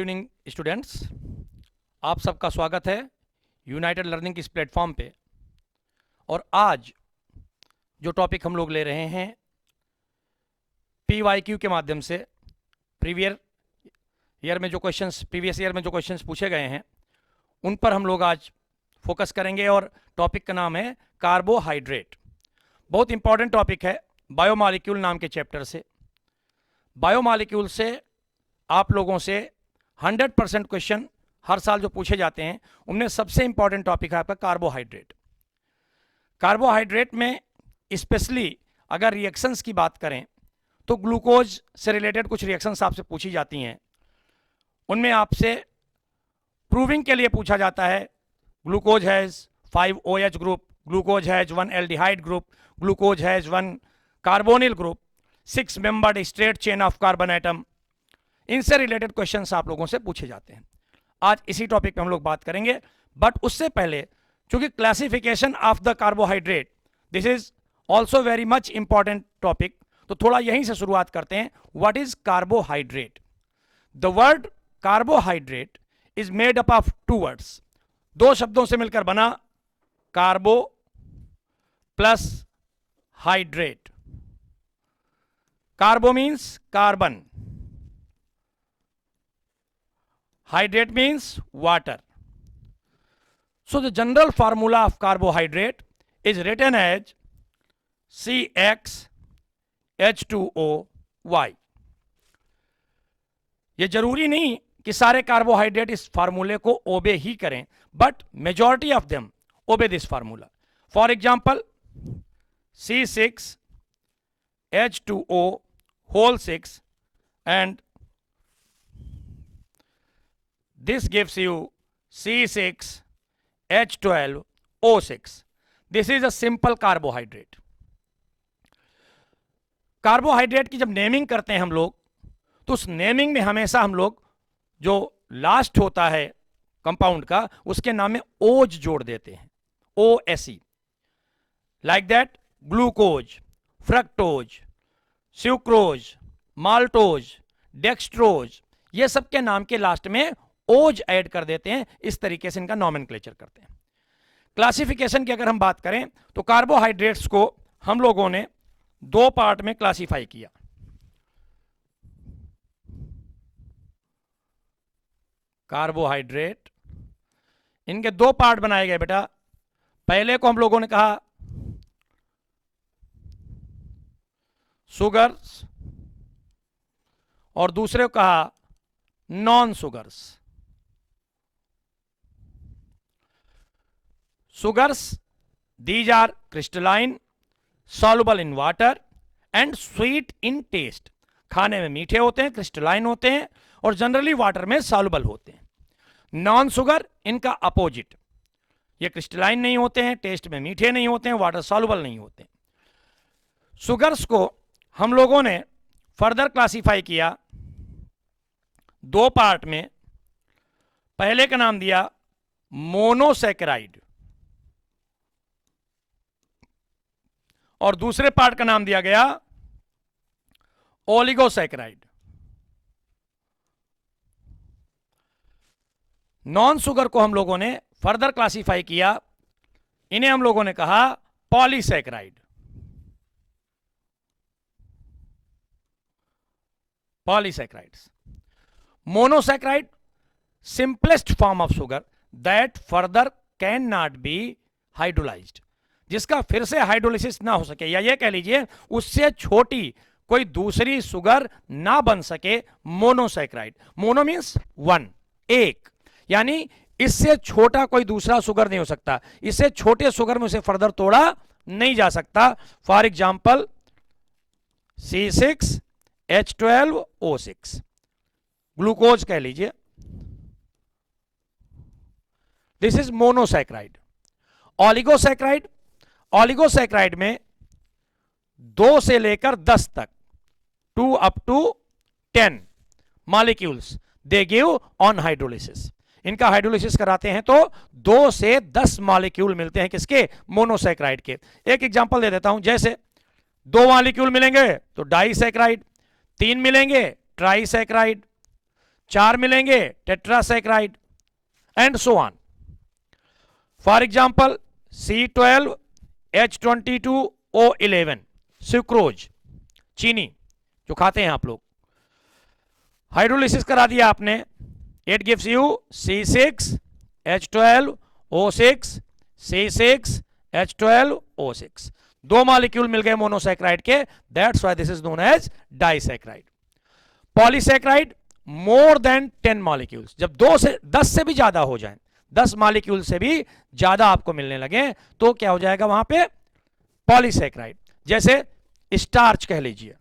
Evening students, आप सबका स्वागत है यूनाइटेड लर्निंग इस प्लेटफॉर्म पे। और आज जो टॉपिक हम लोग ले रहे हैं PYQ के माध्यम से प्रीवियस ईयर में जो क्वेश्चंस पूछे गए हैं उन पर हम लोग आज फोकस करेंगे। और टॉपिक का नाम है कार्बोहाइड्रेट। बहुत इंपॉर्टेंट टॉपिक है बायोमॉलिक्यूल नाम के चैप्टर से। बायोमॉलिक्यूल से आप लोगों से 100% क्वेश्चन हर साल जो पूछे जाते हैं उनमें सबसे इंपॉर्टेंट टॉपिक है आपका कार्बोहाइड्रेट। कार्बोहाइड्रेट में स्पेशली अगर रिएक्शंस की बात करें तो ग्लूकोज से रिलेटेड कुछ रिएक्शंस आपसे पूछी जाती हैं। उनमें आपसे प्रूविंग के लिए पूछा जाता है glucose has 5 OH group, glucose has 1 aldehyde group, glucose has 1 carbonyl group, 6 membered straight chain of carbon atom. इनसे रिलेटेड क्वेश्चंस आप लोगों से पूछे जाते हैं। आज इसी टॉपिक पे हम लोग बात करेंगे। बट उससे पहले चूंकि classification of the carbohydrate this is also very much important topic, तो थोड़ा यहीं से शुरुआत करते हैं। What is carbohydrate? The word carbohydrate is made up of 2 words. 2 शब्दों से मिलकर बना carbo plus hydrate. Carbo means carbon, hydrate means water. So the general formula of carbohydrate is written as CxH2OY। ये जरूरी नहीं कि सारे कार्बोहाइड्रेट इस फार्मूले को ओबे ही करें, but majority of them obey this formula. For example C6H2O whole 6 and this gives you C6H12O6. This is a simple carbohydrate. Carbohydrate की जब नेमिंग करते हैं हम लोग तो उस नेमिंग में हमेशा हम लोग जो लास्ट होता है कंपाउंड का उसके नाम में ओज जोड़ देते हैं, OSE। Like that glucose, fructose, sucrose, maltose, dextrose, ये सब के नाम के लास्ट में ओज ऐड कर देते हैं। इस तरीके से इनका नॉमेनक्लेचर करते हैं। क्लासिफिकेशन की अगर हम बात करें तो कार्बोहाइड्रेट्स को हम लोगों ने 2 पार्ट में क्लासिफाई किया। कार्बोहाइड्रेट इनके 2 पार्ट बनाए गए बेटा। पहले को हम लोगों ने कहा सुगर्स और दूसरे को कहा non sugars. Sugars, these are crystalline, soluble in water and sweet in taste। खाने में मीठे होते हैं, क्रिस्टलाइन होते हैं और जनरली वाटर में सॉल्युबल होते हैं। नॉन सुगर इनका अपोजिट, ये क्रिस्टलाइन नहीं होते हैं, टेस्ट में मीठे नहीं होते हैं, वाटर सॉल्युबल नहीं होते हैं। सुगर्स को हम लोगों ने फर्दर क्लासिफाई किया 2 पार्ट में। पहले का नाम दिया मोनोसैकेराइड और दूसरे पार्ट का नाम दिया गया ओलिगोसैकेराइड। नॉन सुगर को हम लोगों ने फर्दर क्लासिफाई किया, इन्हें हम लोगों ने कहा polysaccharide. Polysaccharides. Monosaccharide simplest form of sugar that further can not be hydrolysed, जिसका फिर से हाइड्रोलिसिस ना हो सके, या ये कह लीजिए उससे छोटी कोई दूसरी शुगर ना बन सके, मोनोसैकेराइड। मोनो मीन्स 1, एक, यानी इससे छोटा कोई दूसरा शुगर नहीं हो सकता, इससे छोटे शुगर में उसे फर्दर तोड़ा नहीं जा सकता। फॉर एग्जाम्पल C6H12O6 ग्लूकोज कह लीजिए, दिस इज मोनोसैकेराइड। ऑलिगोसैकेराइड, ऑलिगोसैकेराइड में 2 से लेकर 10 तक 2 up to 10 molecules they give on hydrolysis. इनका हाइड्रोलिसिस कराते हैं तो 2 से 10 मॉलिक्यूल मिलते हैं किसके? मोनोसैकेराइड के। एक एग्जांपल दे देता हूं, जैसे 2 मॉलिक्यूल मिलेंगे तो डाइसैकेराइड, 3 मिलेंगे ट्राइसैकेराइड, 4 मिलेंगे tetrasaccharide, and so on. For example C12H22O11 sucrose, चीनी जो खाते हैं आप लोग. हाइड्रोलिसिस करा दिया आपने, it gives you C6H12O6, C6H12O6. 2 molecule मिल गए मोनोसैक्राइड के, that's why this is known as disaccharide. Polysaccharide more than 10 molecules, जब 10 से भी ज्यादा हो जाए, 10 मॉलिक्यूल से भी ज्यादा आपको मिलने लगे, तो क्या हो जाएगा वहां पे? पॉलीसैक्राइड. जैसे स्टार्च कह लीजिए,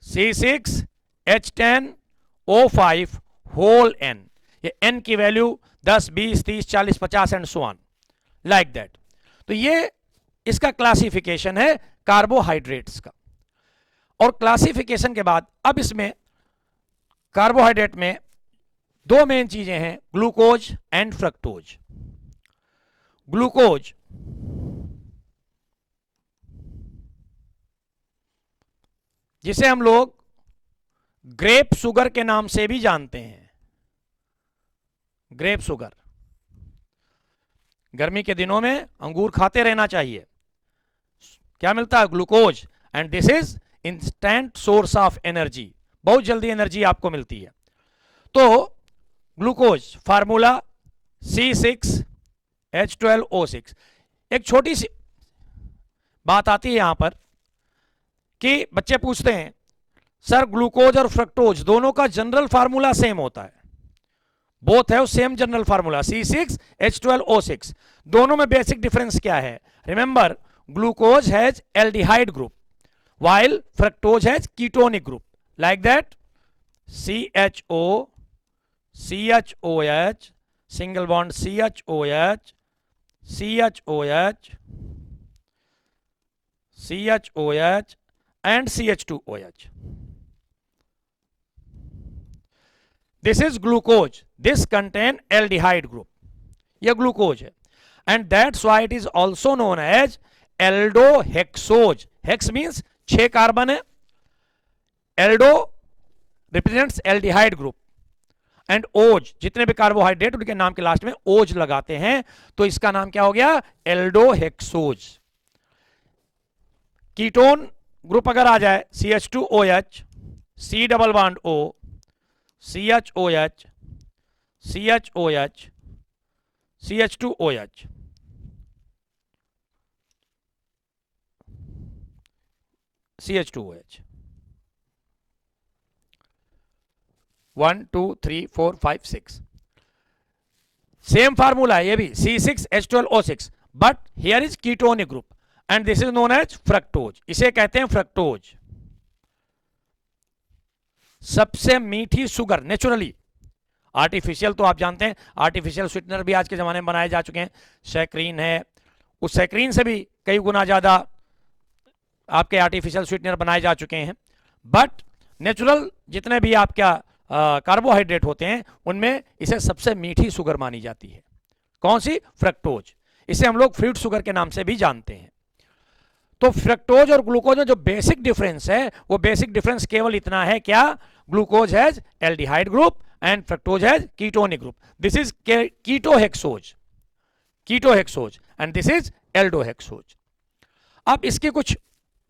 C6H10O5 होल N, ये N की value 10, 20, 30, 40, 50 and so on like that. तो ये इसका क्लासिफिकेशन है कार्बोहाइड्रेट्स का. और क्लासिफिकेशन के बाद अब इसमें कार्बोहाइड्रेट में 2 मेन चीजें हैं, ग्लूकोज एंड फ्रक्टोज. ग्लूकोज जिसे हम लोग ग्रेप शुगर के नाम से भी जानते हैं. ग्रेप शुगर, गर्मी के दिनों में अंगूर खाते रहना चाहिए. क्या मिलता है? Glucose. And this is instant source of energy, बहुत जल्दी एनर्जी आपको मिलती है. तो ग्लूकोज फार्मूला C6H12O6. एक छोटी सी बात आती है यहां पर कि बच्चे पूछते हैं सर ग्लूकोज और फ्रक्टोज दोनों का जनरल फार्मूला सेम होता है? बोथ है सेम जनरल फार्मूला C6H12O6. दोनों में बेसिक डिफरेंस क्या है? Remember, glucose has aldehyde group while fructose has ketonic group, like that CHO, CHOH, single bond CHOH, CHOH, CHOH and CH2OH. This is glucose. This contain aldehyde group. यह glucose है, and that's why it is also known as aldohexose. Hex means 6 carbon है, Aldo represents aldehyde group, and ओज जितने भी carbohydrate उनके नाम के last में ओज लगाते हैं, तो इसका नाम क्या हो गया? एल्डोहेक्सोज. कीटोन ग्रुप अगर आ जाए CH2OH, C double bond O, CHOH, CHOH, CH2OH, CH2OH. 1 2 3 4 5 6. Same formula है ये भी C6H12O6, but here is ketonic group and this is known as fructose. इसे कहते हैं फ्रक्टोज. सबसे मीठी शुगर नेचुरली. आर्टिफिशियल तो आप जानते हैं, आर्टिफिशियल स्वीटनर भी आज के जमाने में बनाए जा चुके हैं. सैक्रीन है, उस सैक्रीन से भी कई गुना ज्यादा आपके आर्टिफिशियल स्वीटनर बनाए जा चुके हैं. बट नेचुरल जितने भी आपका कार्बोहाइड्रेट होते हैं उनमें इसे सबसे मीठी शुगर मानी जाती है. कौन सी? फ्रक्टोज. इसे हम लोग फ्रूट शुगर के नाम से भी जानते हैं. तो फ्रक्टोज और ग्लूकोज में जो बेसिक डिफरेंस है वो बेसिक डिफरेंस केवल इतना है, क्या? Glucose has aldehyde group and fructose has ketonic group. This is ketohexose, ketohexose, and this is aldohexose. अब इसकी कुछ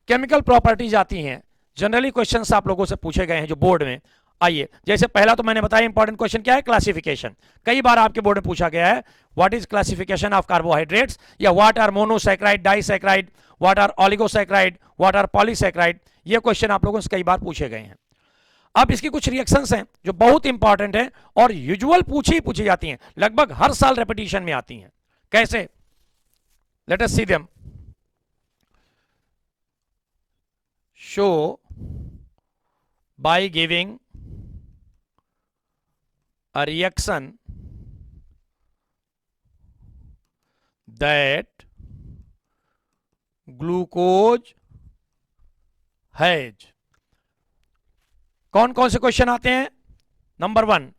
केमिकल प्रॉपर्टीज आती हैं, जनरली क्वेश्चंस आप लोगों से पूछे गए हैं जो बोर्ड में. आइए, जैसे पहला तो मैंने बताया इंपॉर्टेंट क्वेश्चन क्या है? क्लासिफिकेशन. कई बार आपके बोर्ड में पूछा गया है what is classification of carbohydrates, या what are monosaccharide, disaccharide, what are oligosaccharide, what are polysaccharide. ये क्वेश्चन आप लोगों से कई बार पूछे गए हैं. अब इसकी कुछ रिएक्शंस हैं जो बहुत इंपॉर्टेंट है और यूजुअल पूछी जाती हैं, लगभग हर साल रेपिटेशन में आती हैं. कैसे? Let us see them. Show by giving a reaction that glucose has. कौन कौन से क्वेश्चन आते हैं? नंबर 1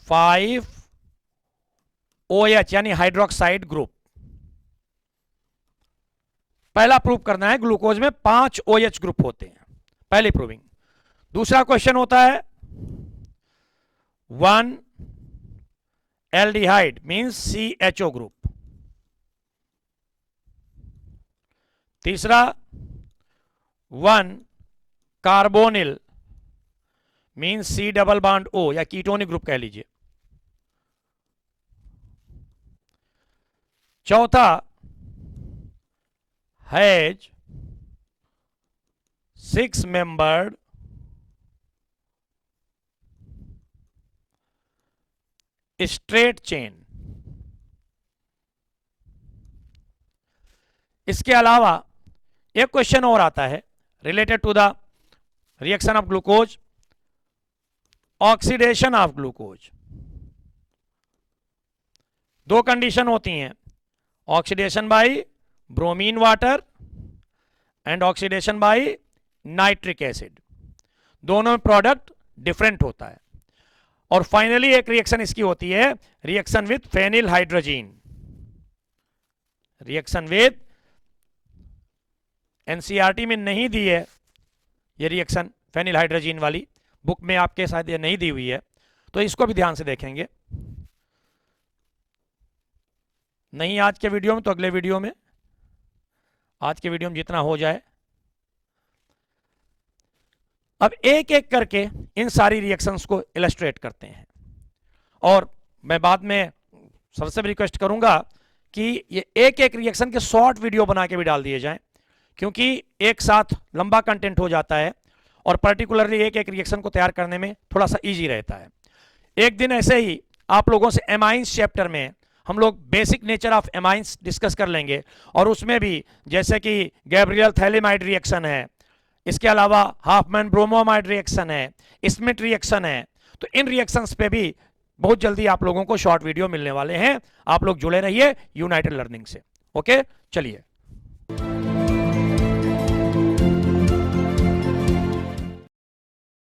5OH यानी हाइड्रोक्साइड ग्रुप. पहला प्रूव करना है ग्लूकोज में 5 OH ग्रुप होते हैं, पहली प्रूविंग. दूसरा क्वेश्चन होता है 1 एल्डिहाइड मींस CHO ग्रुप। तीसरा 1 carbonyl means C double bond O या कीटोनिक ग्रुप कह लीजिए। चौथा हैज 6 मेंबर्ड स्ट्रेट चेन। इसके अलावा एक क्वेश्चन और आता है related to the reaction of glucose, oxidation of glucose. दो कंडीशन होती हैं, oxidation by bromine water and oxidation by nitric acid. दोनों में प्रोडक्ट डिफरेंट होता है। और फाइनली एक रिएक्शन इसकी होती है reaction with phenyl hydrazine. Reaction with, NCERT में नहीं दी है ये रिएक्शन फेनिल हाइड्रोजीन वाली, बुक में आपके शायद ये नहीं दी हुई है, तो इसको भी ध्यान से देखेंगे। नहीं आज के वीडियो में तो अगले वीडियो में, आज के वीडियो में जितना हो जाए। अब एक एक करके इन सारी रिएक्शंस को इलस्ट्रेट करते हैं, और मैं बाद में सबसे भी रिक्वेस्ट करूंगा कि ये एक एक रिएक्शन के शॉर्ट वीडियो बना के भी डाल दिए जाएं, क्योंकि एक साथ लंबा कंटेंट हो जाता है और पर्टिकुलरली एक एक रिएक्शन को तैयार करने में थोड़ा सा इजी रहता है। एक दिन ऐसे ही आप लोगों से एमाइंस चैप्टर में हम लोग basic nature of amines discuss कर लेंगे, और उसमें भी जैसे कि गैब्रियल थैलेमाइड रिएक्शन है, इसके अलावा हाफमैन ब्रोमोमाइड रिएक्शन है, स्मिथ रिएक्शन है, तो इन रिएक्शंस पे भी बहुत जल्दी आप लोगों को शॉर्ट वीडियो मिलने वाले हैं। आप लोग जुड़े रहिए यूनाइटेड लर्निंग से। ओके, चलिए।